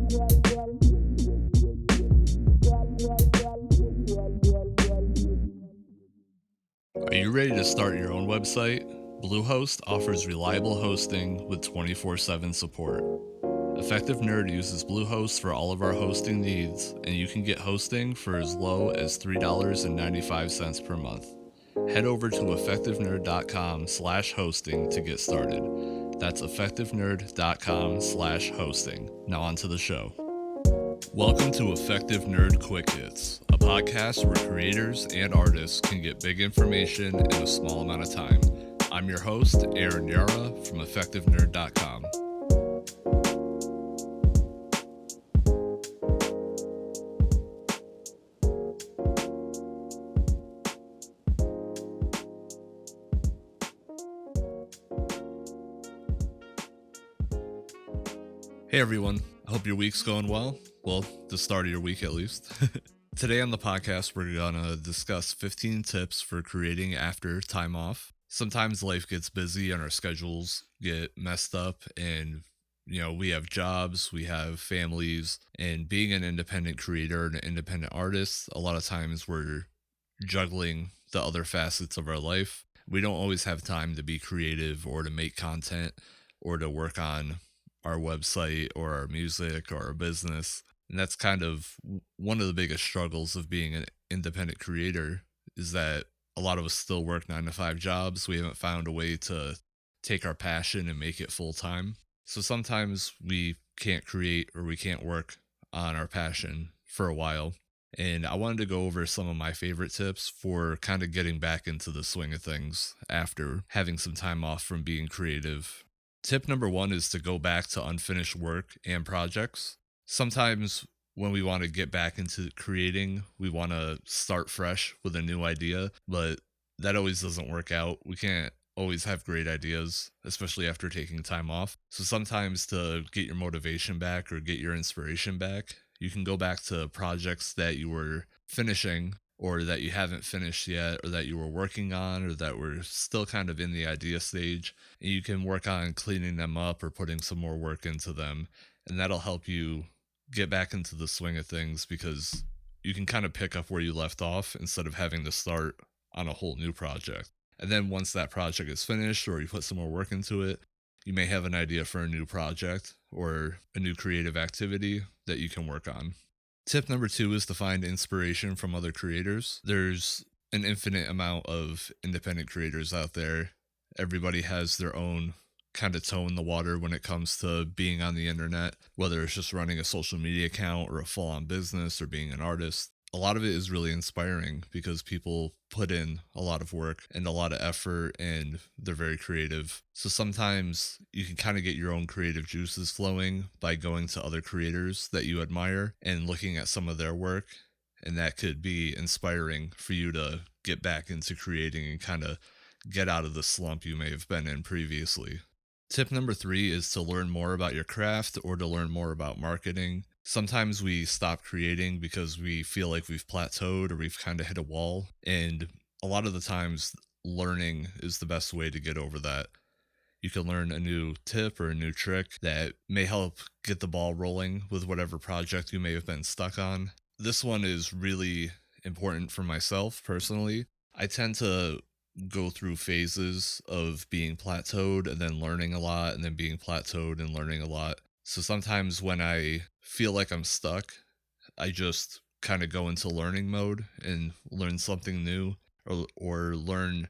Are you ready to start your own website? Bluehost offers reliable hosting with 24/7 support. Effective Nerd uses Bluehost for all of our hosting needs, and you can get hosting for as low as $3.95 per month. Head over to effectivenerd.com/hosting to get started. That's effectivenerd.com/hosting. Now on to the show. Welcome to Effective Nerd Quick Hits, a podcast where creators and artists can get big information in a small amount of time. I'm your host, Aaron Yara from effectivenerd.com. Hey everyone, I hope your week's going well. Well, the start of your week at least. Today on the podcast, we're gonna discuss 15 tips for creating after time off. Sometimes life gets busy and our schedules get messed up and we have jobs, we have families, and being an independent creator and an independent artist, a lot of times we're juggling the other facets of our life. We don't always have time to be creative or to make content or to work on our website or our music or our business. And that's kind of one of the biggest struggles of being an independent creator is that a lot of us still work 9 to 5 jobs. We haven't found a way to take our passion and make it full time. So sometimes we can't create or we can't work on our passion for a while. And I wanted to go over some of my favorite tips for kind of getting back into the swing of things after having some time off from being creative. Tip number 1 is to go back to unfinished work and projects. Sometimes when we want to get back into creating, we want to start fresh with a new idea, but that always doesn't work out. We can't always have great ideas, especially after taking time off. So sometimes to get your motivation back or get your inspiration back, you can go back to projects that you were finishing or that you haven't finished yet, or that you were working on, or that were still kind of in the idea stage. And you can work on cleaning them up or putting some more work into them. And that'll help you get back into the swing of things because you can kind of pick up where you left off instead of having to start on a whole new project. And then once that project is finished or you put some more work into it, you may have an idea for a new project or a new creative activity that you can work on. Tip number 2 is to find inspiration from other creators. There's an infinite amount of independent creators out there. Everybody has their own kind of toe in the water when it comes to being on the internet, whether it's just running a social media account or a full-on business or being an artist. A lot of it is really inspiring because people put in a lot of work and a lot of effort and they're very creative. So sometimes you can kind of get your own creative juices flowing by going to other creators that you admire and looking at some of their work. And that could be inspiring for you to get back into creating and kind of get out of the slump you may have been in previously. Tip number 3 is to learn more about your craft or to learn more about marketing. Sometimes we stop creating because we feel like we've plateaued or we've kind of hit a wall. And a lot of the times, learning is the best way to get over that. You can learn a new tip or a new trick that may help get the ball rolling with whatever project you may have been stuck on. This one is really important for myself personally. I tend to go through phases of being plateaued and then learning a lot and then being plateaued and learning a lot. So sometimes when I feel like I'm stuck, I just kind of go into learning mode and learn something new or learn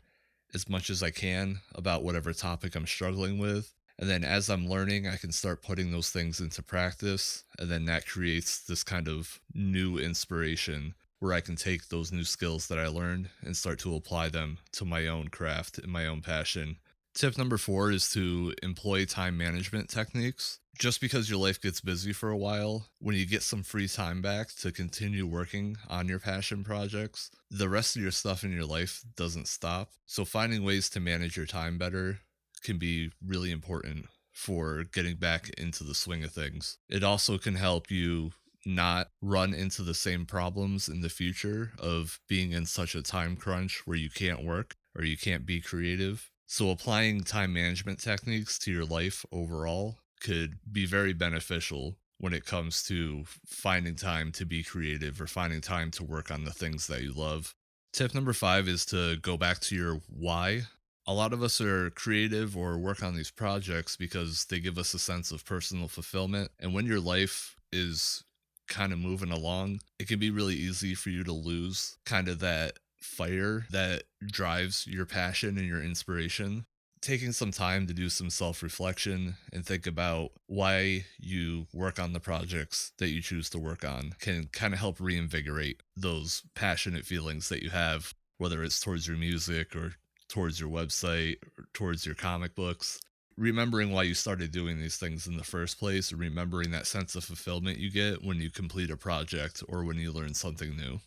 as much as I can about whatever topic I'm struggling with. And then as I'm learning, I can start putting those things into practice. And then that creates this kind of new inspiration where I can take those new skills that I learned and start to apply them to my own craft and my own passion. Tip number 4 is to employ time management techniques. Just because your life gets busy for a while, when you get some free time back to continue working on your passion projects, the rest of your stuff in your life doesn't stop. So finding ways to manage your time better can be really important for getting back into the swing of things. It also can help you not run into the same problems in the future of being in such a time crunch where you can't work or you can't be creative. So applying time management techniques to your life overall could be very beneficial when it comes to finding time to be creative or finding time to work on the things that you love. Tip number 5 is to go back to your why. A lot of us are creative or work on these projects because they give us a sense of personal fulfillment. And when your life is kind of moving along, it can be really easy for you to lose kind of that fire that drives your passion and your inspiration. Taking some time to do some self reflection and think about why you work on the projects that you choose to work on can kind of help reinvigorate those passionate feelings that you have, whether it's towards your music or towards your website or towards your comic books. Remembering why you started doing these things in the first place, or remembering that sense of fulfillment you get when you complete a project or when you learn something new.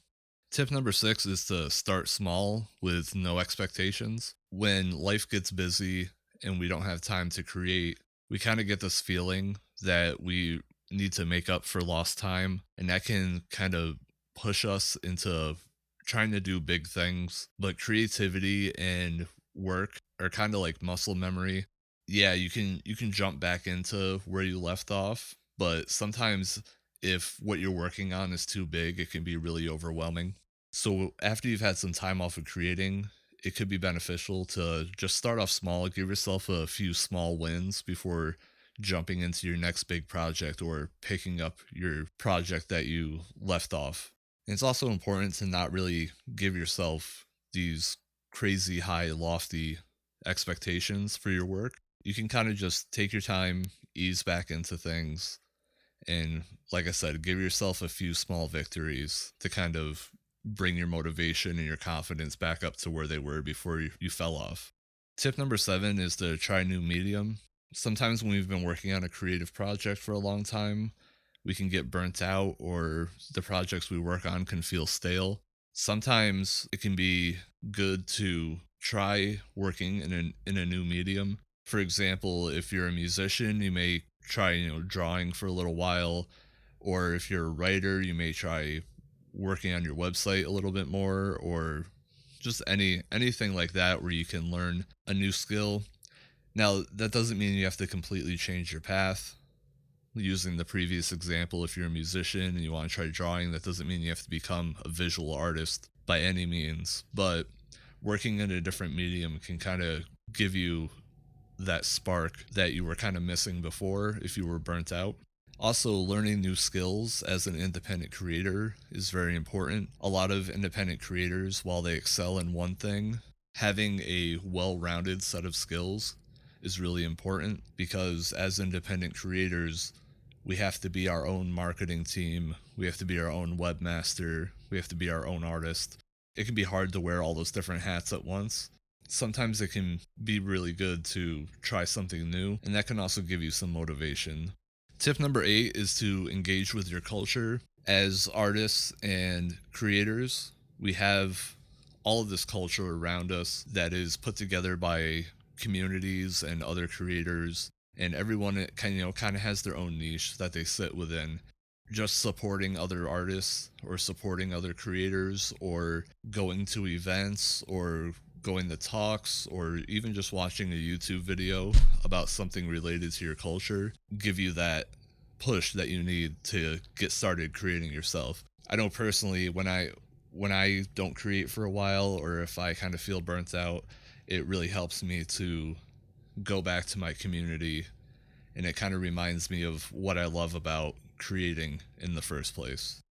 Tip number 6 is to start small with no expectations. When life gets busy and we don't have time to create, we kind of get this feeling that we need to make up for lost time, and that can kind of push us into trying to do big things. But creativity and work are kind of like muscle memory. Yeah, you can jump back into where you left off, but sometimes if what you're working on is too big, it can be really overwhelming. So after you've had some time off of creating, it could be beneficial to just start off small, give yourself a few small wins before jumping into your next big project or picking up your project that you left off. And it's also important to not really give yourself these crazy high, lofty expectations for your work. You can kind of just take your time, ease back into things, and like I said, give yourself a few small victories to kind of bring your motivation and your confidence back up to where they were before you fell off. Tip number 7 is to try a new medium. Sometimes when we've been working on a creative project for a long time, we can get burnt out or the projects we work on can feel stale. Sometimes it can be good to try working in a new medium. For example, if you're a musician, you may try, drawing for a little while, or if you're a writer, you may try working on your website a little bit more, or just anything like that where you can learn a new skill. Now, that doesn't mean you have to completely change your path. Using the previous example, if you're a musician and you want to try drawing, that doesn't mean you have to become a visual artist by any means. But working in a different medium can kind of give you that spark that you were kind of missing before if you were burnt out. Also, learning new skills as an independent creator is very important. A lot of independent creators, while they excel in one thing, having a well rounded set of skills is really important because as independent creators, we have to be our own marketing team, we have to be our own webmaster, we have to be our own artist. It can be hard to wear all those different hats at once. Sometimes it can be really good to try something new, and that can also give you some motivation. Tip number 8 is to engage with your culture. As artists and creators, we have all of this culture around us that is put together by communities and other creators, and everyone kind of has their own niche that they sit within. Just supporting other artists or supporting other creators or going to events or going to talks or even just watching a YouTube video about something related to your culture give you that push that you need to get started creating yourself. I know personally when I don't create for a while or if I kind of feel burnt out, it really helps me to go back to my community, and it kind of reminds me of what I love about creating in the first place.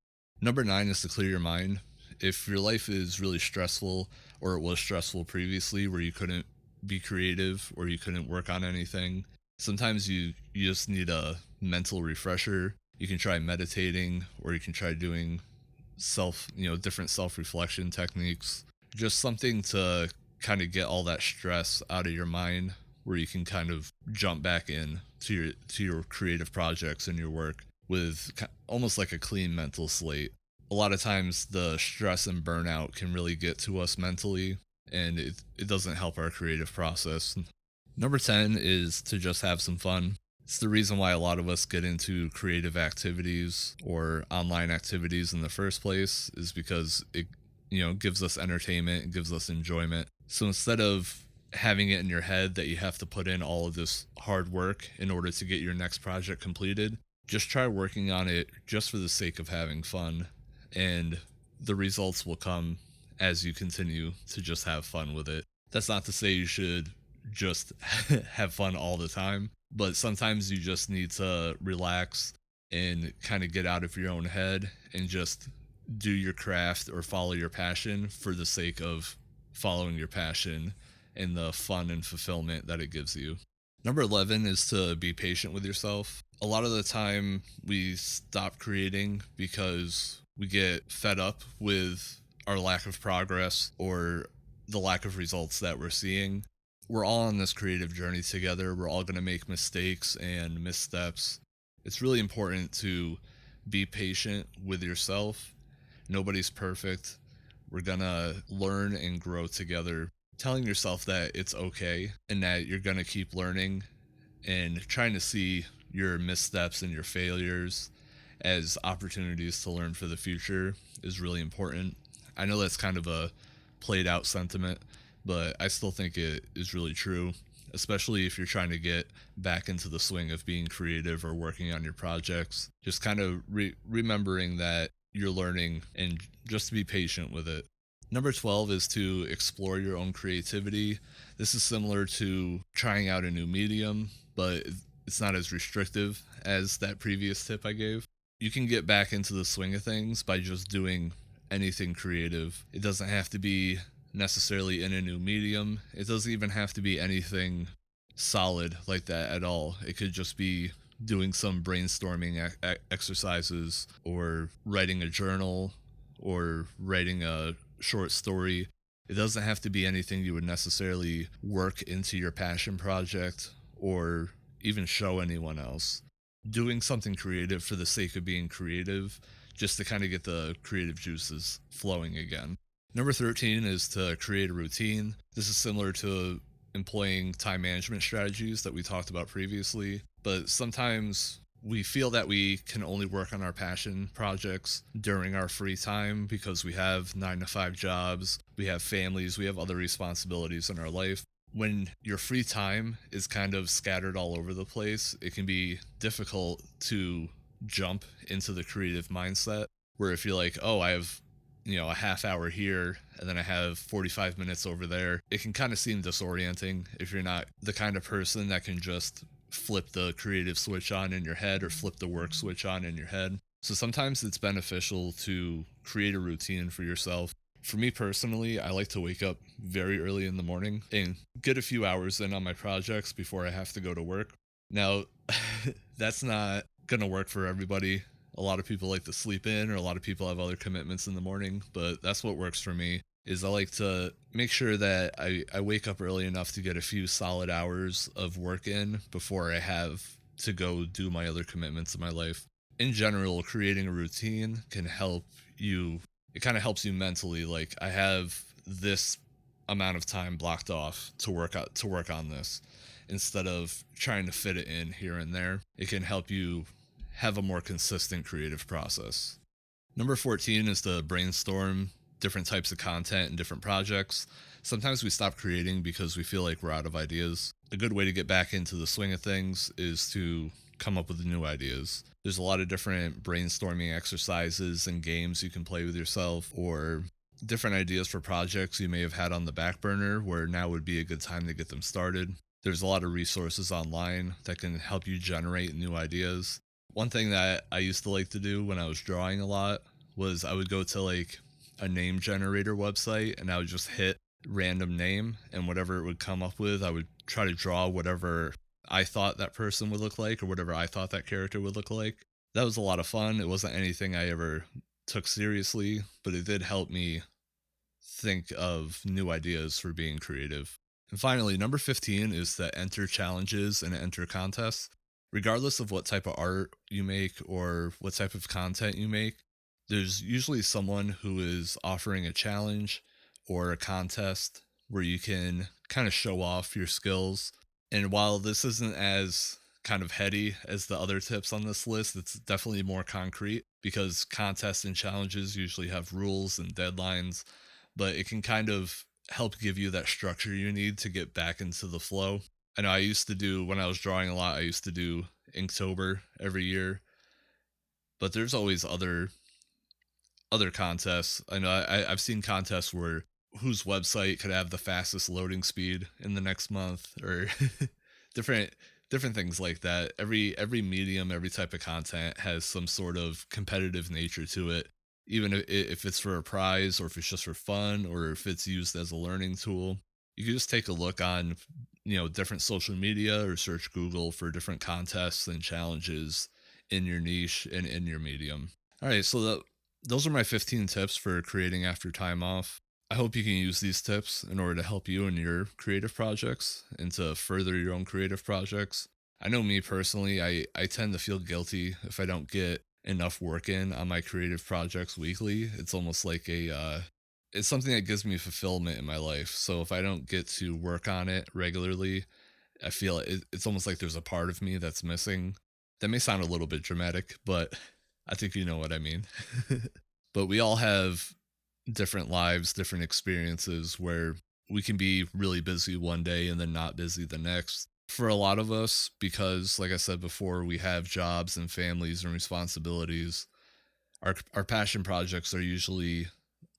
Number 9 is to clear your mind. If your life is really stressful or it was stressful previously where you couldn't be creative or you couldn't work on anything, sometimes you just need a mental refresher. You can try meditating or you can try doing different self-reflection techniques. Just something to kind of get all that stress out of your mind where you can kind of jump back in to your creative projects and your work with almost like a clean mental slate. A lot of times the stress and burnout can really get to us mentally, and it doesn't help our creative process. Number 10 is to just have some fun. It's the reason why a lot of us get into creative activities or online activities in the first place, is because it gives us entertainment, it gives us enjoyment. So instead of having it in your head that you have to put in all of this hard work in order to get your next project completed, Just try working on it just for the sake of having fun, and the results will come as you continue to just have fun with it. That's not to say you should just have fun all the time, but sometimes you just need to relax and kind of get out of your own head and just do your craft or follow your passion for the sake of following your passion and the fun and fulfillment that it gives you. Number 11 is to be patient with yourself. A lot of the time, we stop creating because we get fed up with our lack of progress or the lack of results that we're seeing. We're all on this creative journey together. We're all going to make mistakes and missteps. It's really important to be patient with yourself. Nobody's perfect. We're going to learn and grow together. Telling yourself that it's okay and that you're going to keep learning and trying to see your missteps and your failures as opportunities to learn for the future is really important. I know that's kind of a played out sentiment, but I still think it is really true, especially if you're trying to get back into the swing of being creative or working on your projects. Just kind of remembering that you're learning and just to be patient with it. Number 12 is to explore your own creativity. This is similar to trying out a new medium, but it's not as restrictive as that previous tip I gave. You can get back into the swing of things by just doing anything creative. It doesn't have to be necessarily in a new medium. It doesn't even have to be anything solid like that at all. It could just be doing some brainstorming exercises or writing a journal or writing a short story. It doesn't have to be anything you would necessarily work into your passion project or even show anyone else. Doing something creative for the sake of being creative, just to kind of get the creative juices flowing again. Number 13 is to create a routine. This is similar to employing time management strategies that we talked about previously, but sometimes we feel that we can only work on our passion projects during our free time because we have 9 to 5 jobs, we have families, we have other responsibilities in our life. When your free time is kind of scattered all over the place, it can be difficult to jump into the creative mindset where if you're like, oh, I have, a half hour here and then I have 45 minutes over there, it can kind of seem disorienting if you're not the kind of person that can just flip the creative switch on in your head or flip the work switch on in your head. So sometimes it's beneficial to create a routine for yourself. For me personally, I like to wake up very early in the morning and get a few hours in on my projects before I have to go to work. Now, that's not going to work for everybody. A lot of people like to sleep in, or a lot of people have other commitments in the morning, but that's what works for me. Is I like to make sure that I wake up early enough to get a few solid hours of work in before I have to go do my other commitments in my life. In general, creating a routine can help you. It kind of helps you mentally. Like, I have this amount of time blocked off to work on this, instead of trying to fit it in here and there. It can help you have a more consistent creative process. Number 14 is to brainstorm different types of content and different projects. Sometimes we stop creating because we feel like we're out of ideas. A good way to get back into the swing of things is to come up with new ideas. There's a lot of different brainstorming exercises and games you can play with yourself, or different ideas for projects you may have had on the back burner where now would be a good time to get them started. There's a lot of resources online that can help you generate new ideas. One thing that I used to like to do when I was drawing a lot was I would go to like a name generator website and I would just hit random name, and whatever it would come up with, I would try to draw whatever I thought that person would look like or whatever I thought that character would look like. That was a lot of fun. It wasn't anything I ever took seriously, but it did help me think of new ideas for being creative. And finally, number 15 is to enter challenges and enter contests. Regardless of what type of art you make or what type of content you make, there's usually someone who is offering a challenge or a contest where you can kind of show off your skills. And while this isn't as kind of heady as the other tips on this list, it's definitely more concrete because contests and challenges usually have rules and deadlines, but it can kind of help give you that structure you need to get back into the flow. I know I used to do, when I was drawing a lot, I used to do Inktober every year. but there's always other contests. I know I've seen contests where whose website could have the fastest loading speed in the next month, or different different things like that. Every medium, every type of content has some sort of competitive nature to it, even if it's for a prize or if it's just for fun or if it's used as a learning tool. You can just take a look on different social media or search Google for different contests and challenges in your niche and in your medium. All right, so those are my 15 tips for creating after time off. I hope you can use these tips in order to help you in your creative projects and to further your own creative projects. I know me personally, I tend to feel guilty if I don't get enough work in on my creative projects weekly. It's almost like it's something that gives me fulfillment in my life. So if I don't get to work on it regularly, I feel it's almost like there's a part of me that's missing. That may sound a little bit dramatic, but I think you know what I mean. But we all have different lives, different experiences where we can be really busy one day and then not busy the next. For a lot of us, because like I said before, we have jobs and families and responsibilities, our passion projects are usually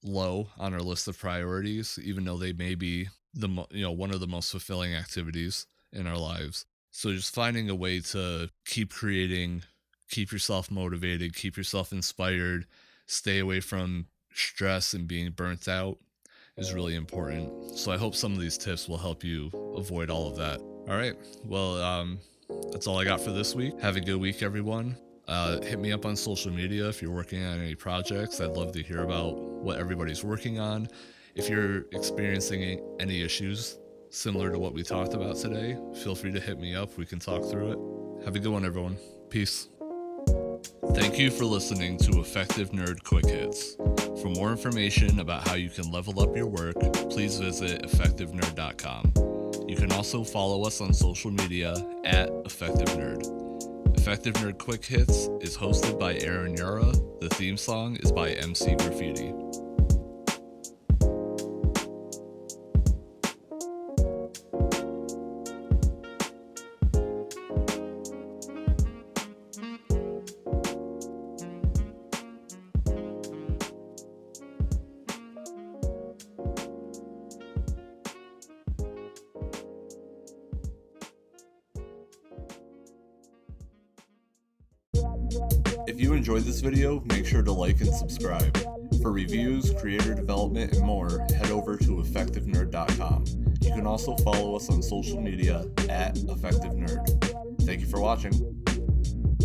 low on our list of priorities, even though they may be one of the most fulfilling activities in our lives. So just finding a way to keep creating, keep yourself motivated, keep yourself inspired, stay away from stress and being burnt out is really important. So I hope some of these tips will help you avoid all of that. All right. Well, that's all I got for this week. Have a good week, everyone. Hit me up on social media if you're working on any projects. I'd love to hear about what everybody's working on. If you're experiencing any issues similar to what we talked about today, feel free to hit me up. We can talk through it. Have a good one, everyone. Peace. Thank you for listening to Effective Nerd Quick Hits. For more information about how you can level up your work, please visit effectivenerd.com. You can also follow us on social media at Effective Nerd. Effective Nerd Quick Hits is hosted by Aaron Yara. The theme song is by MC Graffiti. If you enjoyed this video, make sure to like and subscribe. For reviews, creator development, and more, head over to effectivenerd.com. You can also follow us on social media at Effective Nerd. Thank you for watching.